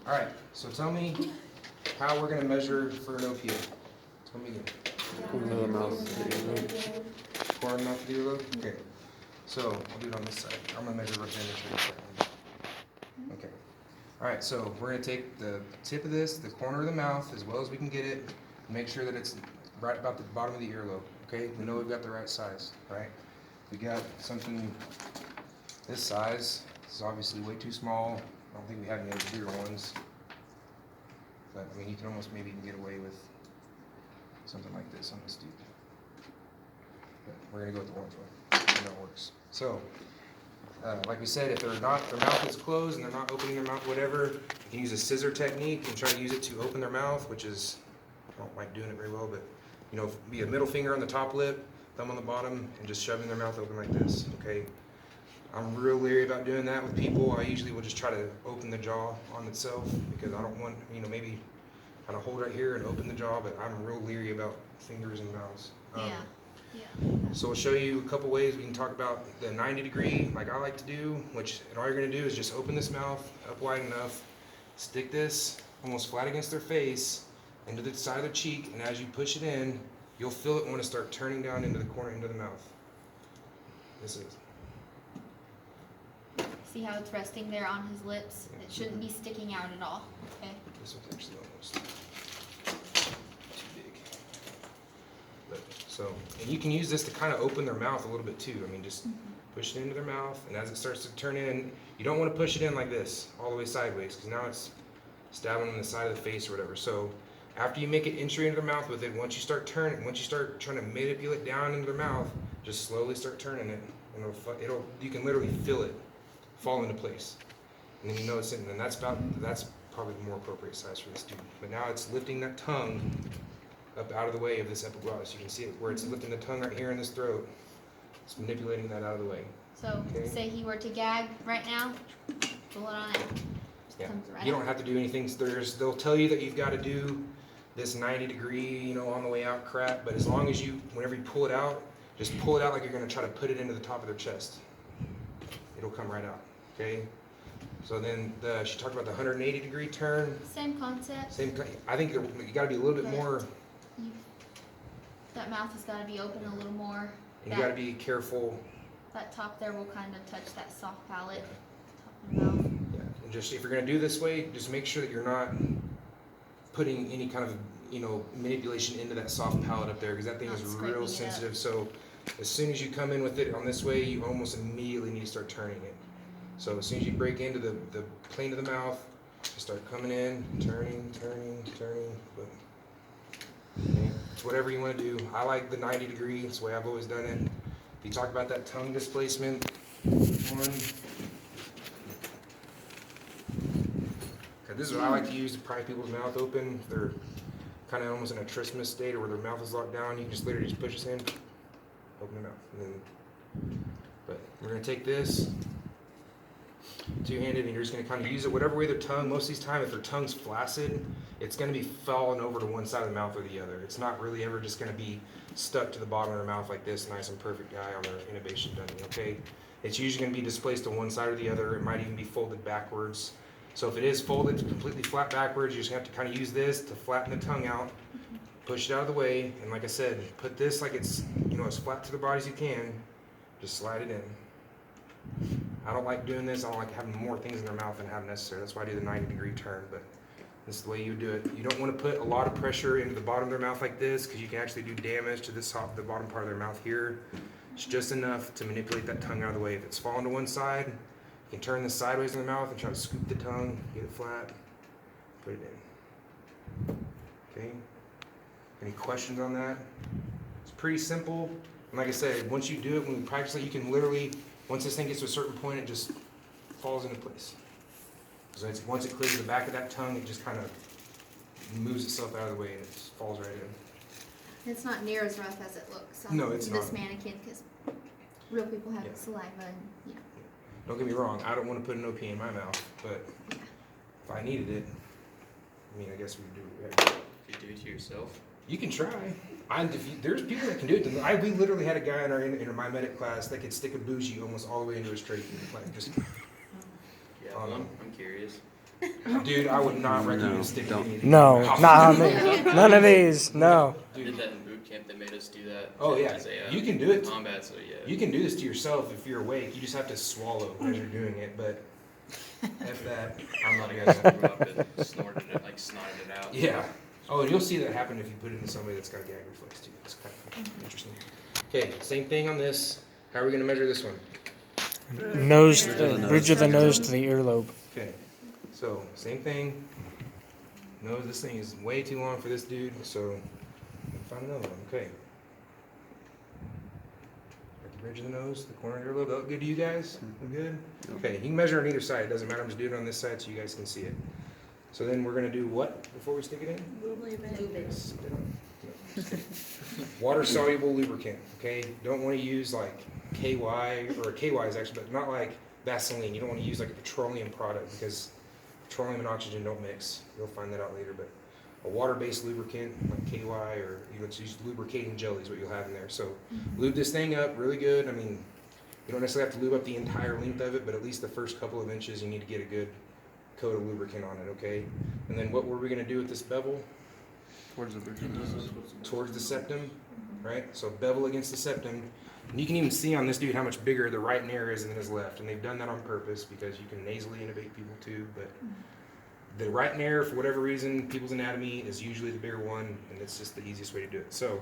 All right, so tell me how we're gonna measure for an OPA. Tell me again. Corner of the mouth. Corner of the mouth to the earlobe? Okay. So I'll do it on this side. I'm gonna measure right there. Okay. All right, so we're gonna take the tip of this, the corner of the mouth, as well as we can get it, make sure that it's right about the bottom of the earlobe. Okay, we know we've got the right size, right? We got something this size. This is obviously way too small. I don't think we have any other bigger ones. But I mean, you can almost maybe get away with something like this on this dude. But we're gonna go with the orange one. I know it works. So, like we said, if their mouth is closed and they're not opening their mouth, whatever, you can use a scissor technique and try to use it to open their mouth, which is, I don't like doing it very well, but you know, be a middle finger on the top lip, thumb on the bottom, and just shoving their mouth open like this. Okay. I'm real leery about doing that with people. I usually will just try to open the jaw on itself because I don't want, you know, maybe kind of hold right here and open the jaw, but I'm real leery about fingers and mouths. So we'll show you a couple ways we can talk about the 90-degree, like I like to do, which all you're gonna do is just open this mouth up wide enough, stick this almost flat against their face, into the side of their cheek, and as you push it in, you'll feel it want to start turning down into the corner, into the mouth. This is. See how it's resting there on his lips? It shouldn't be sticking out at all. Okay. This one's actually almost too big. But, so, and you can use this to kind of open their mouth a little bit too. I mean, just push it into their mouth, and as it starts to turn in, you don't want to push it in like this, all the way sideways, because now it's stabbing them in the side of the face or whatever. So, after you make it entry into their mouth with it, once you start trying to manipulate down into their mouth, just slowly start turning it, and you can literally feel it fall into place, and then you know it's in, and that's probably the more appropriate size for this dude. But now it's lifting that tongue up out of the way of this epiglottis. You can see it where it's lifting the tongue right here in this throat. It's manipulating that out of the way. So, say he were to gag right now, pull it on out. Yeah. Comes right You out. don't have to do anything. They'll tell you that you've got to do this 90-degree, you know, on the way out crap. But as long as whenever you pull it out, just pull it out like you're going to try to put it into the top of their chest. It'll come right out. Okay. So then she talked about the 180-degree turn. Same concept. I think you got to be a little bit more. That mouth has got to be open a little more. And you got to be careful. That top there will kind of touch that soft palate. Top of the mouth. Yeah. And just if you're going to do this way, just make sure that you're not putting any kind of, you know, manipulation into that soft palate up there, because that thing is real sensitive. So as soon as you come in with it on this way, you almost immediately need to start turning it. So as soon as you break into the plane of the mouth, just start coming in, turning. Boom. Okay. It's whatever you want to do. I like the 90-degree. It's the way I've always done it. If you talk about that tongue displacement, okay, this is what I like to use to pry people's mouth open. If they're kind of almost in a trismus state or where their mouth is locked down, you can just literally just push this in, open their mouth. But we're going to take this two-handed, and you're just going to kind of use it whatever way their tongue. Most of these times, if their tongue's flaccid, it's going to be falling over to one side of the mouth or the other. It's not really ever just going to be stuck to the bottom of their mouth like this, nice and perfect guy on their intubation dummy. Okay, it's usually going to be displaced to one side or the other. It might even be folded backwards. So if it is folded completely flat backwards, you just have to kind of use this to flatten the tongue out, push it out of the way, and like I said, put this like it's, you know, as flat to the body as you can. Just slide it in. I don't like doing this. I don't like having more things in their mouth than have necessary. That's why I do the 90-degree turn, but this is the way you do it. You don't want to put a lot of pressure into the bottom of their mouth like this, because you can actually do damage to the bottom part of their mouth here. It's just enough to manipulate that tongue out of the way. If it's falling to one side, you can turn this sideways in the mouth and try to scoop the tongue, get it flat, put it in. Okay? Any questions on that? It's pretty simple. And like I said, once you do it, when we practice it, you can literally, once this thing gets to a certain point, it just falls into place. So once it clears the back of that tongue, it just kind of moves itself out of the way and it just falls right in. It's not near as rough as it looks on No, it's this not. mannequin, because real people have Yeah. saliva and, you know. Don't get me wrong, I don't want to put an OP in my mouth, but if I needed it, I mean, I guess we would do it. You do it to yourself? You can try. There's people that can do it. We literally had a guy in my medic class that could stick a bougie almost all the way into his trachea. Like just, Yeah, well, I'm curious. Dude, I would not recommend sticking anything. No, in your mouth. not on me. None of these. No. I did that in boot camp. They made us do that. Oh yeah, as a, you can do it. Combat, so yeah. You can do this to yourself if you're awake. You just have to swallow as you're doing it. But F that, I'm not I gonna. grew up and snorted it, like snotted it out. Yeah. Oh, and you'll see that happen if you put it in somebody that's got a gag reflex too. It's kind of interesting. Okay, same thing on this. How are we gonna measure this one? Nose, bridge of the nose to the earlobe. Okay, so same thing. Nose, this thing is way too long for this dude, so find another one. Okay. At the bridge of the nose, the corner of your earlobe. That look good to you guys? Good? Okay, you can measure on either side. It doesn't matter. I'm just doing it on this side so you guys can see it. So then we're gonna do what before we stick it in? Water soluble lubricant. Okay, don't want to use like KY or KY is actually, but not like Vaseline. You don't want to use like a petroleum product because petroleum and oxygen don't mix. You'll find that out later. But a water-based lubricant like KY or you know, use lubricating jelly is what you'll have in there. So lube this thing up really good. I mean, you don't necessarily have to lube up the entire length of it, but at least the first couple of inches you need to get a good coat of lubricant on it, okay? And then what were we gonna do with this bevel? Towards the bridge of the nose. Towards the septum, right? So bevel against the septum. And you can even see on this dude how much bigger the right nair is than his left. And they've done that on purpose because you can nasally intubate people too. But the right nair, for whatever reason, people's anatomy is usually the bigger one, and it's just the easiest way to do it. So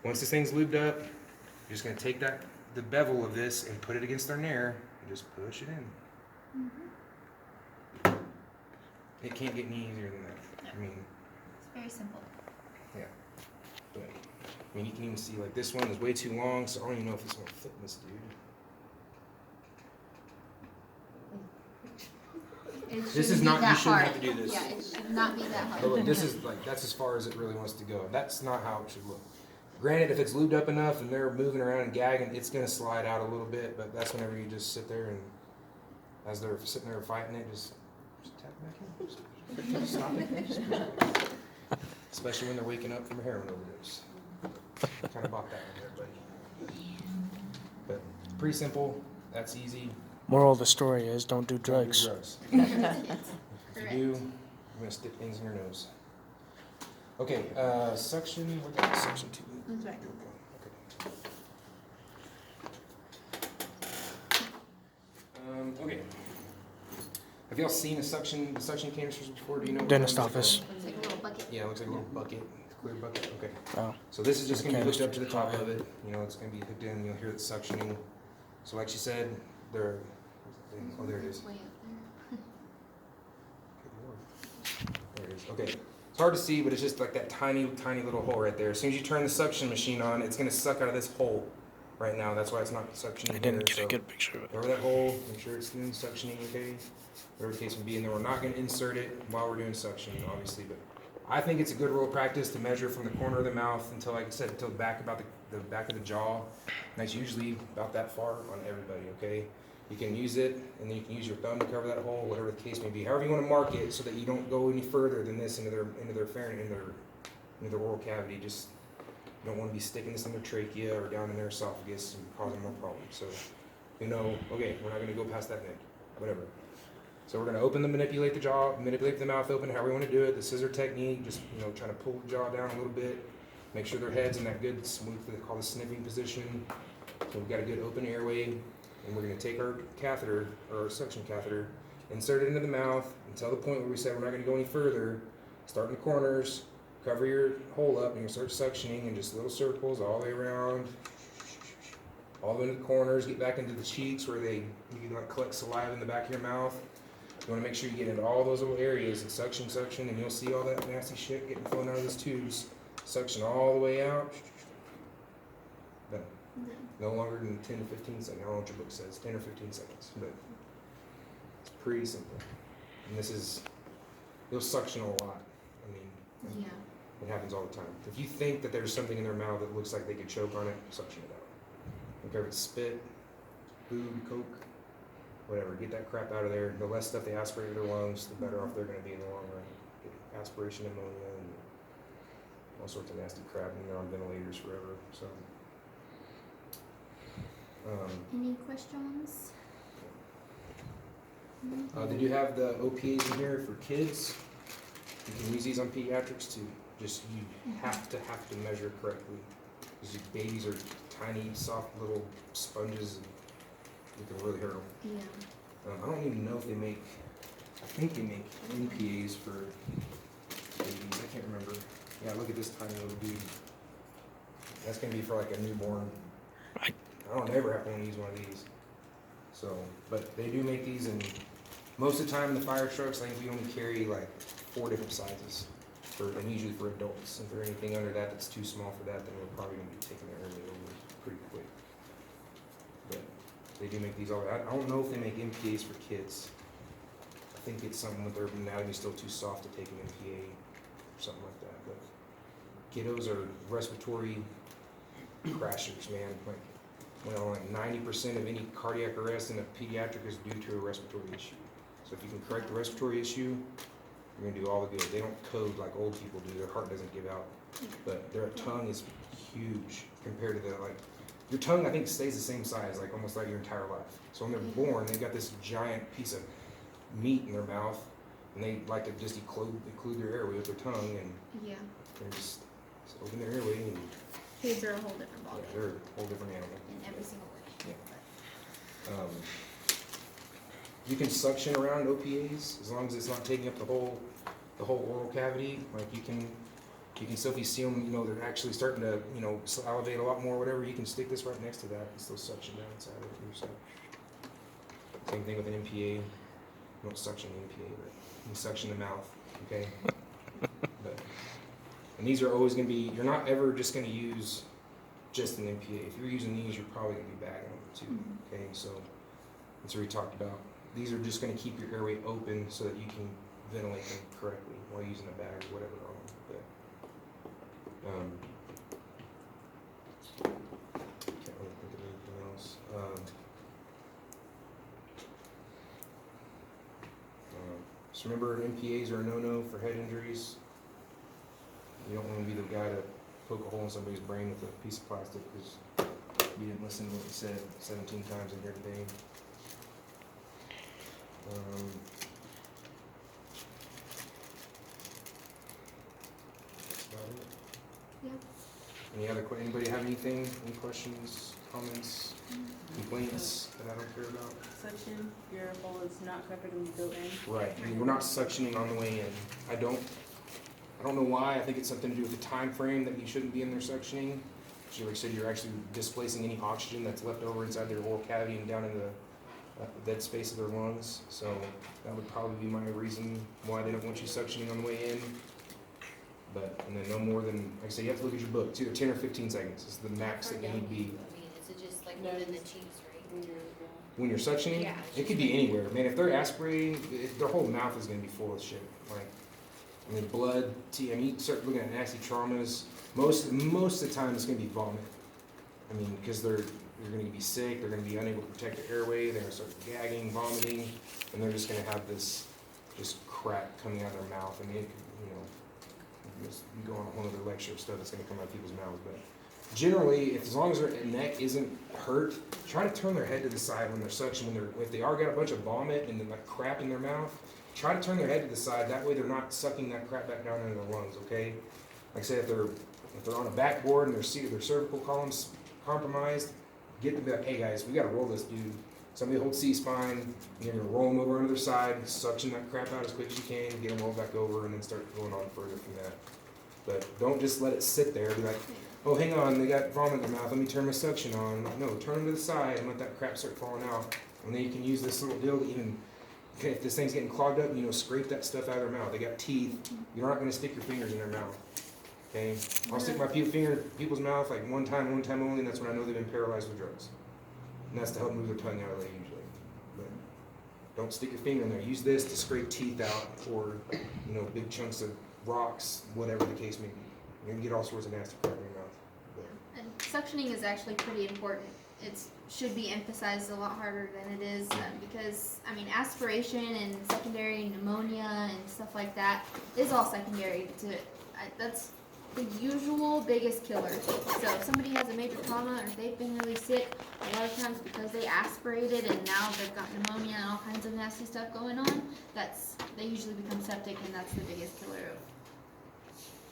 once this thing's lubed up, you're just gonna take the bevel of this and put it against their nair and just push it in. It can't get any easier than that. I mean, It's very simple. yeah. But, I mean, you can even see like this one is way too long, so I don't even know if this one will fit in this dude. It This shouldn't is be not. that You shouldn't hard. have to do this. Yeah, it should not be that But hard. look, this is like that's as far as it really wants to go. That's not how it should look. Granted, if it's lubed up enough and they're moving around and gagging, it's gonna slide out a little bit. But that's whenever you just sit there and, as they're sitting there fighting it, just tap back in. Just stop it. Just push it. Especially when they're waking up from a heroin overdose. Kind of bought that one there, buddy. But pretty simple. That's easy. Moral of the story is don't do Don't do drugs. drugs. If you do, you're gonna stick things in your nose. Okay, suction. What the section 2? That's right. Here we go. Okay. Okay. Have y'all seen the suction canisters before? Do you know? what Dentist those are? office. It's like a little bucket. Yeah, it looks like a little bucket, clear bucket. Okay. Oh. So this is just gonna be hooked up to the Canister. top of it. You know, it's gonna be hooked in. You'll hear it suctioning. So like she said, they're. Oh, there it is. Way up there. There it is. Okay. It's hard to see, but it's just like that tiny, tiny little hole right there. As soon as you turn the suction machine on, it's gonna suck out of this hole right now. That's why it's not suctioning. I didn't here, get a so good picture of it. over that hole, make sure it's doing suctioning, okay? Whatever the case may be, and then we're not gonna insert it while we're doing suction, obviously, but I think it's a good rule of practice to measure from the corner of the mouth until, like I said, until the back about the back of the jaw. And that's usually about that far on everybody, okay? You can use it, and then you can use your thumb to cover that hole, whatever the case may be. However you want to mark it, so that you don't go any further than this into their pharynx, into their oral cavity. Just you don't want to be sticking this in their trachea or down in their esophagus and causing more problems. So you know, okay, we're not going to go past that neck, whatever. So we're going to manipulate the jaw, manipulate the mouth open, however we want to do it. The scissor technique, just trying to pull the jaw down a little bit, make sure their head's in that good smooth, they call the sniffing position. So we've got a good open airway. And we're going to take our catheter, or our suction catheter, insert it into the mouth until the point where we say we're not going to go any further. Start in the corners, cover your hole up, and you start suctioning in just little circles all the way around, all the way into the corners. Get back into the cheeks where you can collect saliva in the back of your mouth. You want to make sure you get into all those little areas and suction, and you'll see all that nasty shit getting flowing out of those tubes. Suction all the way out. Done. No longer than 10 to 15 seconds. I don't know what your book says, 10 or 15 seconds, but it's pretty simple. And you'll suction a lot. I mean, Yeah. it happens all the time. If you think that there's something in their mouth that looks like they could choke on it, suction it out. Don't care if it's spit, food, coke, whatever. Get that crap out of there. The less stuff they aspirate to their lungs, the better off they're going to be in the long run. Get aspiration pneumonia and all sorts of nasty crap, and they're on ventilators forever. So. Any questions? They do have the OPAs in here for kids. You can use these on pediatrics too. Just you have to measure correctly. Because babies are tiny, soft little sponges, and you can really hurt them. Yeah. I don't even know if they make. I think they make NPAs for babies. I can't remember. Yeah, look at this tiny little dude. That's gonna be for like a newborn. I don't ever have to want to use one of these. So, but they do make these, and most of the time in the fire trucks, I think we only carry like 4 different sizes, and usually for adults. If there's anything under that that's too small for that, then we're probably gonna be taking the airway over pretty quick. But they do make these all. I don't know if they make NPAs for kids. I think it's something with their anatomy still too soft to take an NPA or something like that. But kiddos are respiratory crashers, man. Like 90% of any cardiac arrest in a pediatric is due to a respiratory issue. So if you can correct the respiratory issue, you're gonna do all the good. They don't code like old people do. Their heart doesn't give out, but their tongue is huge compared to your tongue. I think stays the same size, like almost like your entire life. So when they're born, they've got this giant piece of meat in their mouth, and they like to just occlude their airway with their tongue, and Yeah. they just open their airway, and Kids are a whole different yeah, ballgame they're a whole different animal. in every single way. Yeah. You can suction around OPAs as long as it's not taking up the whole oral cavity. Like you can still, if you see them, they're actually starting to, salivate a lot more, whatever, you can stick this right next to that and still suction down inside of it yourself. Same thing with an MPA. You don't suction the MPA, but you can suction the mouth, okay? And these are always going to be, you're not ever just going to use just an MPA. If you're using these, you're probably going to be bagging them too, okay? So that's what we talked about. These are just going to keep your airway open so that you can ventilate them correctly while using a bag or whatever on them. Can't really think of anything else. Just remember, MPAs are a no-no for head injuries. You don't want to be the guy to poke a hole in somebody's brain with a piece of plastic because you didn't listen to what we said 17 times in here today. That's about it. Yeah. Anybody have anything? Any questions, comments, complaints that I don't care about? Suction, your hole is not covered when you go in. Right. I mean, we're not suctioning on the way in. I don't know why. I think it's something to do with the time frame that you shouldn't be in there suctioning. So like I said, you're actually displacing any oxygen that's left over inside their oral cavity and down in the dead space of their lungs. So that would probably be my reason why they don't want you suctioning on the way in. And then no more than, like I say, you have to look at your book. It's either 10 or 15 seconds. It's the max that you need to be. I mean, is it just like within the cheeks, right? When you're suctioning, Yeah. it could be anywhere. Man, if they're aspirating, their whole mouth is going to be full of shit. Blood, you start looking at nasty traumas. Most of the time, it's going to be vomit. Because they're going to be sick, they're going to be unable to protect their airway, they're going to start gagging, vomiting, and they're just going to have this just crap coming out of their mouth. You go on a whole other lecture of stuff that's going to come out of people's mouths. But generally, as long as their neck isn't hurt, try to turn their head to the side when they're suctioning. If they are got a bunch of vomit and then like crap in their mouth, try to turn their head to the side. That way they're not sucking that crap back down into their lungs, okay? Like I said, if they're on a backboard and their cervical column's compromised, get them like, hey guys, we got to roll this dude. Somebody hold C-spine, and you're going to roll them over on the other side, suction that crap out as quick as you can, get them rolled back over, and then start going on further from that. But don't just let it sit there. Be like, oh, hang on, they got vomit in their mouth. Let me turn my suction on. No, turn them to the side and let that crap start falling out. And then you can use this little deal to even, if this thing's getting clogged up, scrape that stuff out of their mouth. They got teeth. You're not going to stick your fingers in their mouth. Okay? I'll stick my finger in people's mouth like one time only, and that's when I know they've been paralyzed with drugs. And that's to help move their tongue out of there usually. But don't stick your finger in there. Use this to scrape teeth out or, big chunks of rocks, whatever the case may be. You're going to get all sorts of nasty crap in your mouth. But And suctioning is actually pretty important. It should be emphasized a lot harder than it is because, aspiration and secondary pneumonia and stuff like that is all secondary to it. That's the usual biggest killers. So if somebody has a major trauma or if they've been really sick, a lot of times because they aspirated and now they've got pneumonia and all kinds of nasty stuff going on, they usually become septic, and that's the biggest killer of,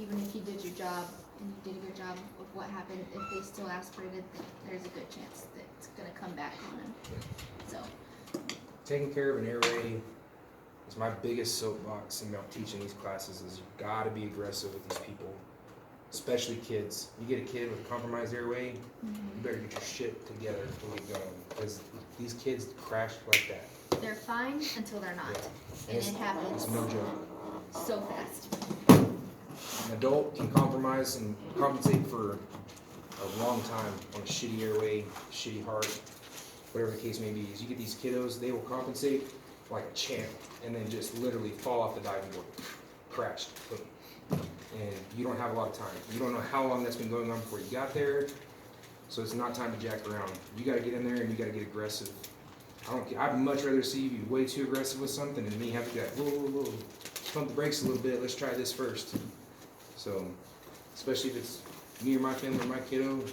even if you did your job and you did a good job of what happened, if they still aspirated, then there's a good chance that it's gonna come back on them. So, Taking care of an airway is my biggest soapbox about teaching these classes. Is you've got to be aggressive with these people, especially kids. You get a kid with a compromised airway, you better get your shit together to get going, because these kids crash like that. they're fine until they're not, Yeah. and it happens It's no joke. so fast. An adult can compromise and compensate for a long time on a shitty airway, shitty heart, whatever the case may be. As you get these kiddos, they will compensate like a champ and then just literally fall off the diving board, crashed, boom. And you don't have a lot of time. You don't know how long that's been going on before you got there, so it's not time to jack around. You got to get in there and you got to get aggressive. I'd much rather see you be way too aggressive with something than me have to go, whoa, pump the brakes a little bit. Let's try this first. So, especially if it's me or my family or my kiddo,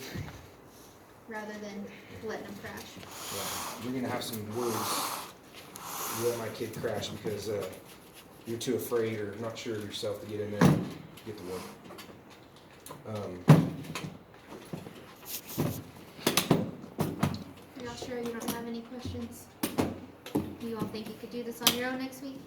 Rather than letting them crash. yeah, you're gonna have some words. You let my kid crash because you're too afraid or not sure of yourself to get in there and get to work. Are y'all sure you don't have any questions? Do you all think you could do this on your own next week?